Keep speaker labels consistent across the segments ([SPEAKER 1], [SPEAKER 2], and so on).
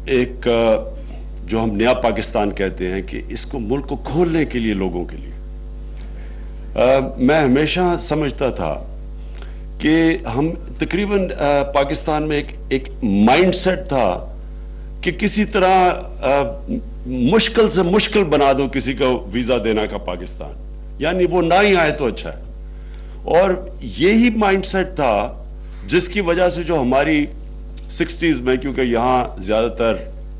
[SPEAKER 1] ایک جو ہم نیا پاکستان کہتے ہیں کہ اس کو ملک کو کھولنے کے لیے لوگوں کے لیے میں ہمیشہ سمجھتا تھا کہ ہم تقریباً پاکستان میں ایک مائنڈ سیٹ تھا کہ کسی طرح مشکل سے مشکل بنا دو کسی کا ویزا دینا کا پاکستان، یعنی وہ نہ ہی آئے تو اچھا ہے. اور یہی مائنڈ سیٹ تھا جس کی وجہ سے جو ہماری 60s میں، کیونکہ یہاں زیادہ تر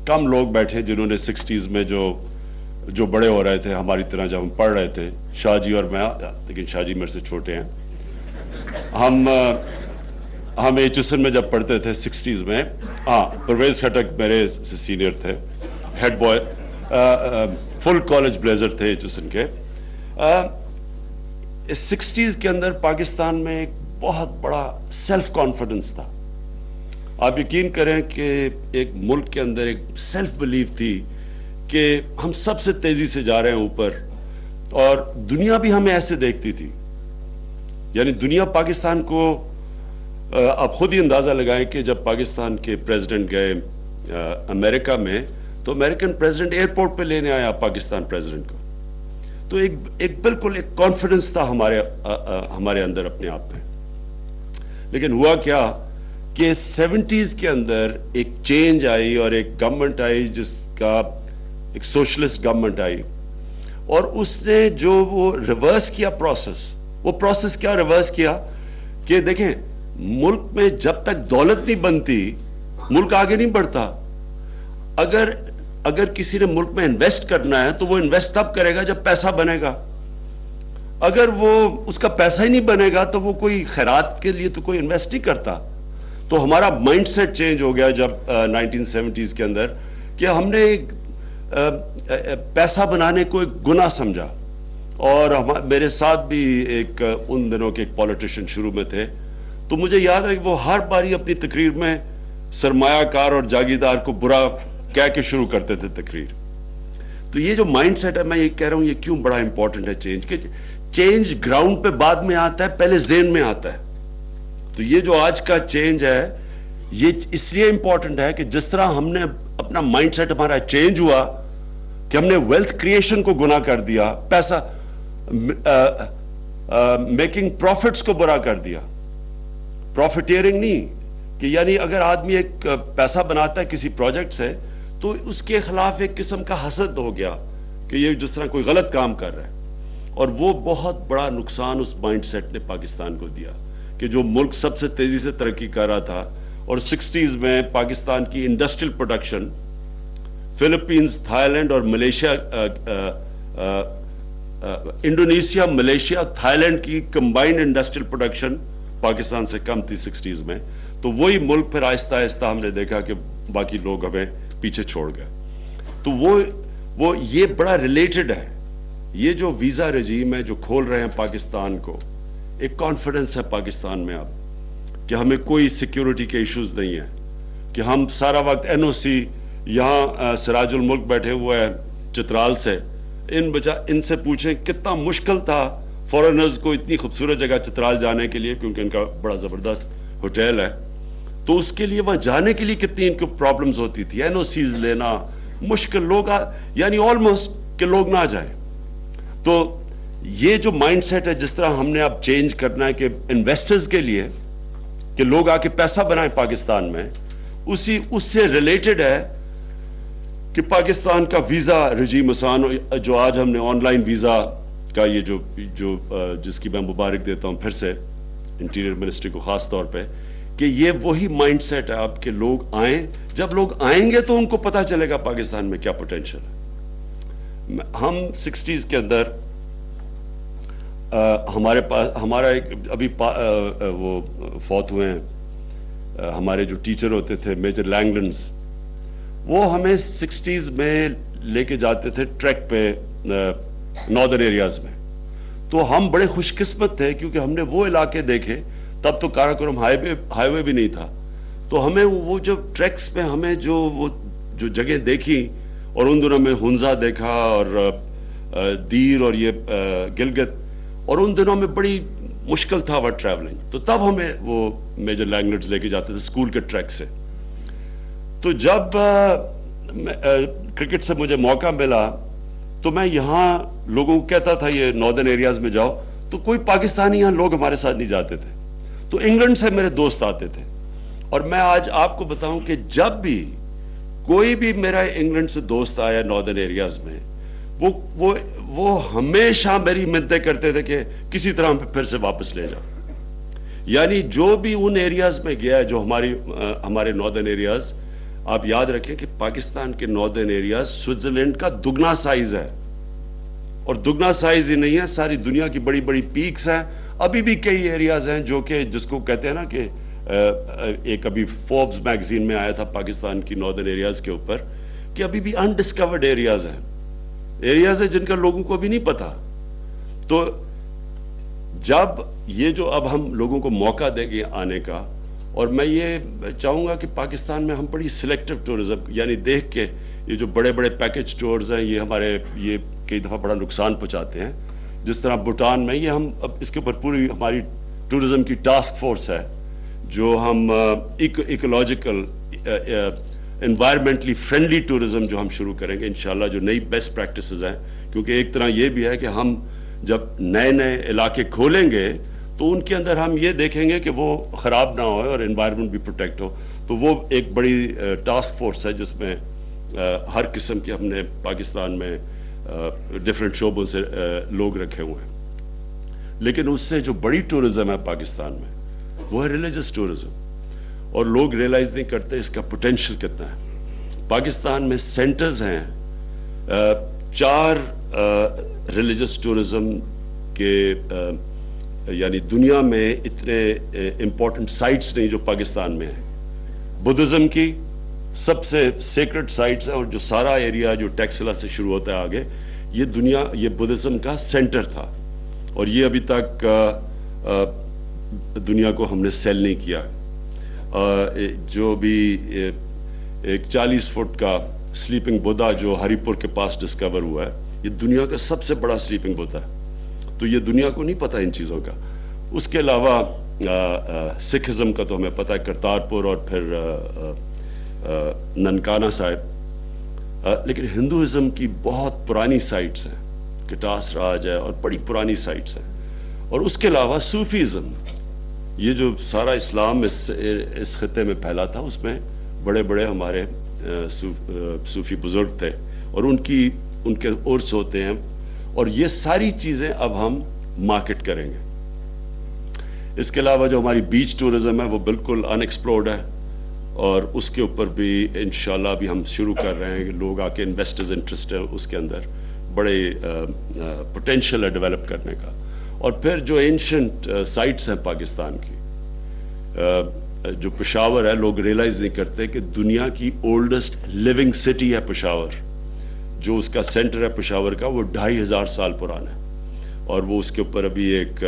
[SPEAKER 1] کم لوگ بیٹھے جنہوں نے 60s میں جو بڑے ہو رہے تھے ہماری طرح جب ہم پڑھ رہے تھے، شاہ جی اور میں، لیکن شاہ جی میرے سے چھوٹے ہیں. ہم ایچ ایس این میں جب پڑھتے تھے 60s میں، پرویز کھٹک میرے سے سینئر تھے، ہیڈ بوائے، فل کالج بلیزر تھے ایچ ایس این کے. 60s کے اندر پاکستان میں ایک بہت بڑا سیلف کانفیڈنس تھا. آپ یقین کریں کہ ایک ملک کے اندر ایک سیلف بلیف تھی کہ ہم سب سے تیزی سے جا رہے ہیں اوپر، اور دنیا بھی ہمیں ایسے دیکھتی تھی. یعنی دنیا پاکستان کو، آپ خود ہی اندازہ لگائیں کہ جب پاکستان کے پریزیڈنٹ گئے امریکہ میں، تو امریکن پریزیڈنٹ ایئرپورٹ پہ لینے آیا پاکستان پریزیڈنٹ کو. تو ایک بالکل ایک کانفیڈنس تھا ہمارے اندر اپنے آپ میں. لیکن ہوا کیا کہ 70s کے اندر ایک چینج آئی اور ایک گورنمنٹ آئی جس کا ایک سوشلسٹ گورنمنٹ آئی، اور اس نے جو وہ ریورس کیا وہ پروسیس کیا ریورس کیا کہ دیکھیں، ملک میں جب تک دولت نہیں بنتی ملک آگے نہیں بڑھتا. اگر کسی نے ملک میں انویسٹ کرنا ہے تو وہ انویسٹ تب کرے گا جب پیسہ بنے گا. اگر وہ اس کا پیسہ ہی نہیں بنے گا تو وہ کوئی خیرات کے لیے تو کوئی انویسٹ نہیں کرتا. تو ہمارا مائنڈ سیٹ چینج ہو گیا جب 1970s کے اندر، کہ ہم نے پیسہ بنانے کو ایک گناہ سمجھا. اور میرے ساتھ بھی ان دنوں کے ایک پولیٹیشین شروع میں تھے، تو مجھے یاد ہے کہ وہ ہر باری اپنی تقریر میں سرمایہ کار اور جاگیردار کو برا کہہ کے شروع کرتے تھے تقریر. تو یہ جو مائنڈ سیٹ ہے، میں یہ کہہ رہا ہوں، یہ کیوں بڑا امپورٹنٹ ہے چینج، کہ چینج گراؤنڈ پہ بعد میں آتا ہے، پہلے ذہن میں آتا ہے. تو یہ جو آج کا چینج ہے یہ اس لیے امپورٹنٹ ہے کہ جس طرح ہم نے اپنا مائنڈ سیٹ ہمارا چینج ہوا کہ ہم نے ویلتھ کریشن کو گناہ کر دیا، پیسہ میکنگ پروفٹس کو برا کر دیا. پروفیٹیرنگ نہیں، کہ یعنی اگر آدمی ایک پیسہ بناتا ہے کسی پروجیکٹ سے تو اس کے خلاف ایک قسم کا حسد ہو گیا کہ یہ جس طرح کوئی غلط کام کر رہا ہے. اور وہ بہت بڑا نقصان اس مائنڈ سیٹ نے پاکستان کو دیا کہ جو ملک سب سے تیزی سے ترقی کر رہا تھا. اور 60s میں پاکستان کی industrial production Philippines, Thailand اور Malaysia, Indonesia, Malaysia, Thailand کی کمبائنڈ انڈسٹریل پروڈکشن پاکستان سے کم تھی 60s میں. تو وہی ملک پھر آہستہ آہستہ ہم نے دیکھا کہ باقی لوگ ہمیں پیچھے چھوڑ گئے. تو وہ یہ بڑا ریلیٹڈ ہے. یہ جو ویزا رجیم ہے جو کھول رہے ہیں پاکستان کو، ایک کانفیڈنس ہے پاکستان میں اب کہ ہمیں کوئی سیکیورٹی کے ایشوز نہیں ہیں، کہ ہم سارا وقت NOC، یہاں سراج الملک بیٹھے ہوئے ہیں چترال سے، ان سے پوچھیں کتنا مشکل تھا فورنرز کو اتنی خوبصورت جگہ چترال جانے کے لیے، کیونکہ ان کا بڑا زبردست ہوٹل ہے. تو اس کے لیے وہاں جانے کے لیے کتنی ان کو پرابلمز ہوتی تھی، NOCs لینا مشکل، لوگ یعنی آلموسٹ کہ لوگ نہ جائیں. تو یہ جو مائنڈ سیٹ ہے جس طرح ہم نے اب چینج کرنا ہے کہ انویسٹرز کے لیے کہ لوگ آ کے پیسہ بنائیں پاکستان میں، اس سے ریلیٹڈ ہے کہ پاکستان کا ویزا رجیم آسان ہو. جو آج ہم نے آن لائن ویزا کا یہ جو جس کی میں مبارک دیتا ہوں پھر سے انٹیریئر منسٹری کو خاص طور پہ، کہ یہ وہی مائنڈ سیٹ ہے اب کہ لوگ آئیں. جب لوگ آئیں گے تو ان کو پتہ چلے گا پاکستان میں کیا پوٹینشل ہے. ہم 60s کے اندر ہمارے پاس ہمارا ایک ابھی وہ فوت ہوئے ہیں ہمارے جو ٹیچر ہوتے تھے میجر لینگلنز، وہ ہمیں 60s میں لے کے جاتے تھے ٹریک پہ ناردرن ایریاز میں. تو ہم بڑے خوش قسمت تھے کیونکہ ہم نے وہ علاقے دیکھے، تب تو کاراکورم ہائی وے بھی نہیں تھا. تو ہمیں وہ جو ٹریکس پہ ہمیں جو جگہ دیکھی، اور ان دنوں میں ہنزا دیکھا اور دیر اور یہ گلگت، اور ان دنوں میں بڑی مشکل تھا وہ ٹریولنگ. تو تب ہمیں وہ میجر لینگلنڈز لے کے جاتے تھے اسکول کے ٹریک سے. تو جب کرکٹ سے مجھے موقع ملا تو میں یہاں لوگوں کو کہتا تھا یہ ناردرن ایریاز میں جاؤ، تو کوئی پاکستانی یہاں لوگ ہمارے ساتھ نہیں جاتے تھے، تو انگلینڈ سے میرے دوست آتے تھے. اور میں آج آپ کو بتاؤں کہ جب بھی کوئی بھی میرا انگلینڈ سے دوست آیا ناردرن ایریاز میں، وہ ہمیشہ میری منتیں کرتے تھے کہ کسی طرح پھر سے واپس لے جاؤ. یعنی جو بھی ان ایریاز میں گیا ہے جو ہمارے ناردرن ایریاز، آپ یاد رکھیں کہ پاکستان کے ناردرن ایریاز سوئٹزرلینڈ کا دگنا سائز ہے، اور دگنا سائز ہی نہیں ہے، ساری دنیا کی بڑی بڑی پیکس ہیں. ابھی بھی کئی ایریاز ہیں جو کہ جس کو کہتے ہیں نا کہ ایک ابھی فوربس میگزین میں آیا تھا پاکستان کی ناردرن ایریاز کے اوپر کہ ابھی بھی انڈسکورڈ ایریاز ہیں جن کا لوگوں کو بھی نہیں پتا. تو جب یہ جو اب ہم لوگوں کو موقع دیں گے آنے کا، اور میں یہ چاہوں گا کہ پاکستان میں ہم بڑی سلیکٹیو ٹورزم، یعنی دیکھ کے یہ جو بڑے بڑے پیکج ٹورز ہیں یہ کئی دفعہ بڑا نقصان پہنچاتے ہیں. جس طرح بھوٹان میں یہ ہم اب اس کے اوپر پوری ہماری ٹورزم کی ٹاسک فورس ہے جو ہم ایکولوجیکل انوائرمنٹلی فرینڈلی ٹورزم جو ہم شروع کریں گے انشاءاللہ، جو نئی بیسٹ پریکٹسز ہیں. کیونکہ ایک طرح یہ بھی ہے کہ ہم جب نئے علاقے کھولیں گے تو ان کے اندر ہم یہ دیکھیں گے کہ وہ خراب نہ ہو اور انوائرمنٹ بھی پروٹیکٹ ہو. تو وہ ایک بڑی ٹاسک فورس ہے جس میں ہر قسم کے ہم نے پاکستان میں ڈفرینٹ شعبوں سے لوگ رکھے ہوئے ہیں. لیکن اس سے جو بڑی ٹورزم ہے پاکستان میں وہ ہے ریلیجس ٹورزم، اور لوگ ریلائز نہیں کرتے اس کا پوٹینشیل کتنا ہے. پاکستان میں سینٹرز ہیں 4 ریلیجس ٹورزم کے، یعنی دنیا میں اتنے امپورٹنٹ سائٹس نہیں جو پاکستان میں ہیں. بدھزم کی سب سے سیکرڈ سائٹس ہیں، اور جو سارا ایریا جو ٹیکسلا سے شروع ہوتا ہے آگے، یہ بدھزم کا سینٹر تھا، اور یہ ابھی تک دنیا کو ہم نے سیل نہیں کیا. جو بھی ایک 40 فٹ کا سلیپنگ بدھا جو ہری پور کے پاس ڈسکور ہوا ہے، یہ دنیا کا سب سے بڑا سلیپنگ بدھا ہے. تو یہ دنیا کو نہیں پتا ان چیزوں کا. اس کے علاوہ سکھزم کا تو ہمیں پتا ہے، کرتارپور اور پھر ننکانہ صاحب. لیکن ہندوازم کی بہت پرانی سائٹس ہیں، کٹاس راج ہے اور بڑی پرانی سائٹس ہیں. اور اس کے علاوہ صوفیزم، یہ جو سارا اسلام اس خطے میں پھیلا تھا، اس میں بڑے بڑے ہمارے صوفی بزرگ تھے، اور ان کے عرس ہوتے ہیں. اور یہ ساری چیزیں اب ہم مارکیٹ کریں گے. اس کے علاوہ جو ہماری بیچ ٹورزم ہے وہ بالکل ان ایکسپلورڈ ہے، اور اس کے اوپر بھی انشاءاللہ بھی ہم شروع کر رہے ہیں کہ لوگ آ کے انویسٹرز انٹرسٹ ہیں اس کے اندر، بڑے پوٹینشیل ہے ڈیولپ کرنے کا. اور پھر جو اینشنٹ سائٹس ہیں پاکستان کی، جو پشاور ہے، لوگ ریلائز نہیں کرتے کہ دنیا کی اولڈسٹ لیونگ سٹی ہے پشاور. جو اس کا سینٹر ہے پشاور کا، وہ 2500 سال پرانا ہے. اور وہ اس کے اوپر ابھی ایک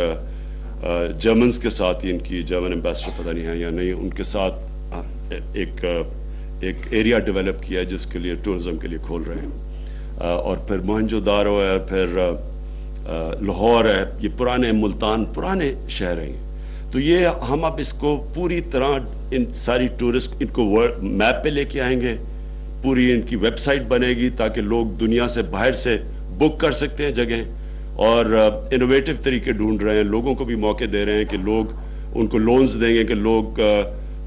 [SPEAKER 1] جرمنز کے ساتھ ہی، ان کی جرمن ایمبیسڈر پتہ نہیں ہے یا نہیں، ان کے ساتھ ایک ایریا ڈیولپ کیا ہے جس کے لیے ٹورزم کے لیے کھول رہے ہیں. اور پھر موہنجو دارو ہے، پھر لاہور ہے، یہ پرانے ملتان پرانے شہر ہیں. تو یہ ہم اب اس کو پوری طرح ان ساری ٹورسٹ ان کو میپ پہ لے کے آئیں گے. پوری ان کی ویب سائٹ بنے گی تاکہ لوگ دنیا سے باہر سے بک کر سکتے ہیں جگہیں. اور انوویٹو طریقے ڈھونڈ رہے ہیں، لوگوں کو بھی موقع دے رہے ہیں کہ لوگ ان کو لونز دیں گے کہ لوگ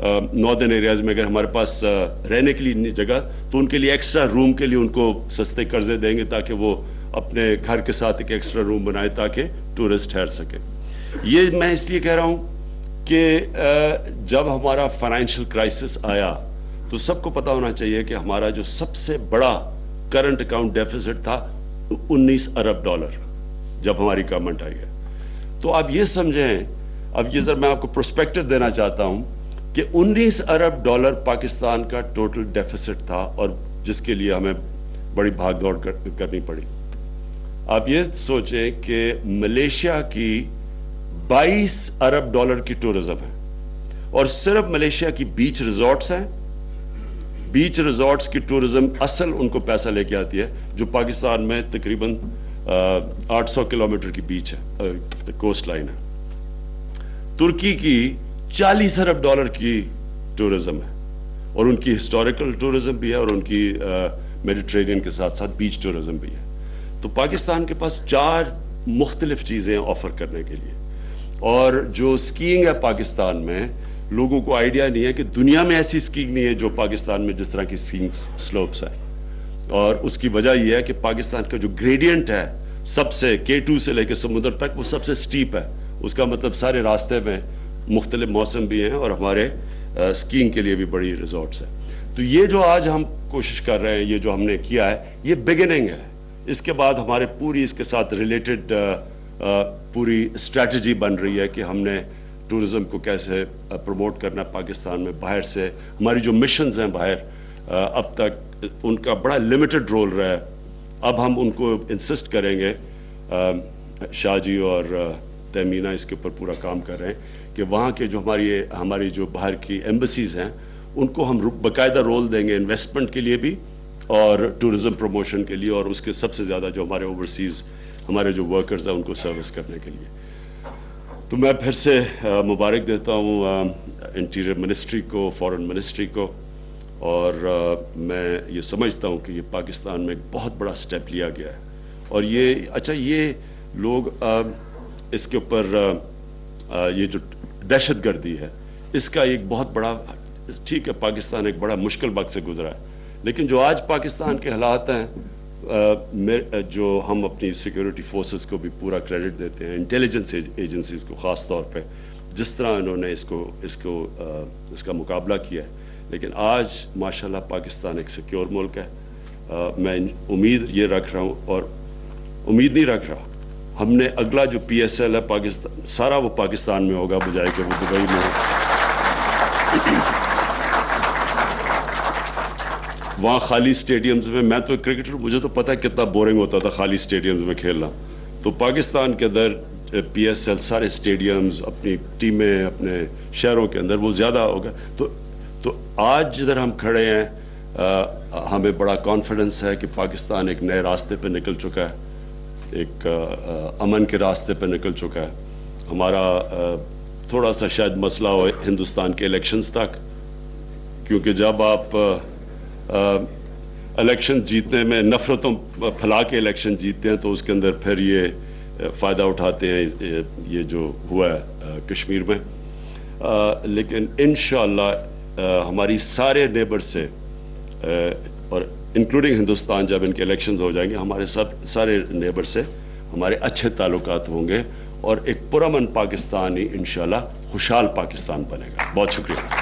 [SPEAKER 1] ناردرن ایریاز میں اگر ہمارے پاس رہنے کے لیے جگہ تو ان کے لیے ایکسٹرا روم کے لیے ان کو سستے قرضے دیں گے تاکہ وہ اپنے گھر کے ساتھ ایک ایکسٹرا روم بنائے تاکہ ٹورسٹ ٹھہر سکے. یہ میں اس لیے کہہ رہا ہوں کہ جب ہمارا فائنینشیل کرائسس آیا تو سب کو پتہ ہونا چاہیے کہ ہمارا جو سب سے بڑا کرنٹ اکاؤنٹ ڈیفیسٹ تھا 19 ارب ڈالر جب ہماری گورنمنٹ آئی ہے. تو آپ یہ سمجھیں، اب یہ ذرا میں آپ کو پروسپیکٹو دینا چاہتا ہوں کہ 19 ارب ڈالر پاکستان کا ٹوٹل ڈیفیسٹ تھا، اور جس کے لیے ہمیں بڑی بھاگ دوڑ کرنی پڑی. آپ یہ سوچیں کہ ملیشیا کی 22 ارب ڈالر کی ٹورزم ہے، اور صرف ملیشیا کی بیچ ریزورٹس ہیں. بیچ ریزورٹس کی ٹورزم اصل ان کو پیسہ لے کے آتی ہے، جو پاکستان میں تقریباً 800 کلومیٹر کی بیچ ہے، کوسٹ لائن ہے. ترکی کی 40 ارب ڈالر کی ٹورزم ہے، اور ان کی ہسٹوریکل ٹورزم بھی ہے اور ان کی میڈیٹرینین کے ساتھ ساتھ بیچ ٹورزم بھی ہے. تو پاکستان کے پاس 4 مختلف چیزیں آفر کرنے کے لیے. اور جو اسکیئنگ ہے پاکستان میں, لوگوں کو آئیڈیا نہیں ہے کہ دنیا میں ایسی اسکیئنگ نہیں ہے جو پاکستان میں جس طرح کی اسکیئنگ سلوپس ہیں. اور اس کی وجہ یہ ہے کہ پاکستان کا جو گریڈینٹ ہے سب سے K2 سے لے کے سمندر تک وہ سب سے سٹیپ ہے. اس کا مطلب سارے راستے میں مختلف موسم بھی ہیں اور ہمارے اسکیئنگ کے لیے بھی بڑی ریزورٹس ہیں. تو یہ جو آج ہم کوشش کر رہے ہیں, یہ جو ہم نے کیا ہے, یہ بگننگ ہے. اس کے بعد ہمارے پوری اس کے ساتھ ریلیٹڈ پوری اسٹریٹجی بن رہی ہے کہ ہم نے ٹورزم کو کیسے پروموٹ کرنا ہے پاکستان میں. باہر سے ہماری جو مشنز ہیں باہر, اب تک ان کا بڑا لمیٹڈ رول رہا ہے. اب ہم ان کو انسسٹ کریں گے, شاہ جی اور تیمینہ اس کے اوپر پورا کام کر رہے ہیں کہ وہاں کے جو ہماری جو باہر کی ایمبسیز ہیں ان کو ہم باقاعدہ رول دیں گے انویسٹمنٹ کے لیے بھی اور ٹورزم پروموشن کے لیے, اور اس کے سب سے زیادہ جو ہمارے اوورسیز ہمارے جو ورکرز ہیں ان کو سروس کرنے کے لیے. تو میں پھر سے مبارک دیتا ہوں انٹیریئر منسٹری کو, فارن منسٹری کو, اور میں یہ سمجھتا ہوں کہ یہ پاکستان میں ایک بہت بڑا سٹیپ لیا گیا ہے. اور یہ لوگ اس کے اوپر یہ جو دہشت گردی ہے اس کا ایک بہت بڑا, ٹھیک ہے پاکستان ایک بڑا مشکل وقت سے گزرا ہے, لیکن جو آج پاکستان کے حالات ہیں, جو ہم اپنی سیکیورٹی فورسز کو بھی پورا کریڈٹ دیتے ہیں, انٹیلیجنس ایجنسیز کو خاص طور پہ, جس طرح انہوں نے اس کا مقابلہ کیا ہے. لیکن آج ماشاءاللہ پاکستان ایک سیکیور ملک ہے. میں امید یہ رکھ رہا ہوں, اور امید نہیں رکھ رہا, ہم نے اگلا جو PSL ہے پاکستان سارا وہ پاکستان میں ہوگا بجائے کہ وہ دبئی میں ہو. وہاں خالی اسٹیڈیمز میں, میں تو کرکٹر, مجھے تو پتہ ہے کتنا بورنگ ہوتا تھا خالی اسٹیڈیمز میں کھیلنا. تو پاکستان کے اندر PSL سارے اسٹیڈیمز, اپنی ٹیمیں اپنے شہروں کے اندر وہ زیادہ ہوگا. تو آج جدھر ہم کھڑے ہیں ہمیں بڑا کانفیڈنس ہے کہ پاکستان ایک نئے راستے پہ نکل چکا ہے, ایک امن کے راستے پہ نکل چکا ہے. ہمارا تھوڑا سا شاید مسئلہ ہو ہندوستان کے الیکشنز تک, کیونکہ جب آپ الیکشن جیتنے میں نفرتوں پھیلا کے الیکشن جیتتے ہیں تو اس کے اندر پھر یہ فائدہ اٹھاتے ہیں یہ جو ہوا ہے کشمیر میں. لیکن انشاءاللہ ہماری سارے نیبر سے اور انکلوڈنگ ہندوستان, جب ان کے الیکشنز ہو جائیں گے, ہمارے سارے نیبر سے ہمارے اچھے تعلقات ہوں گے, اور ایک پرامن پاکستان ہی انشاءاللہ خوشحال پاکستان بنے گا. بہت شکریہ.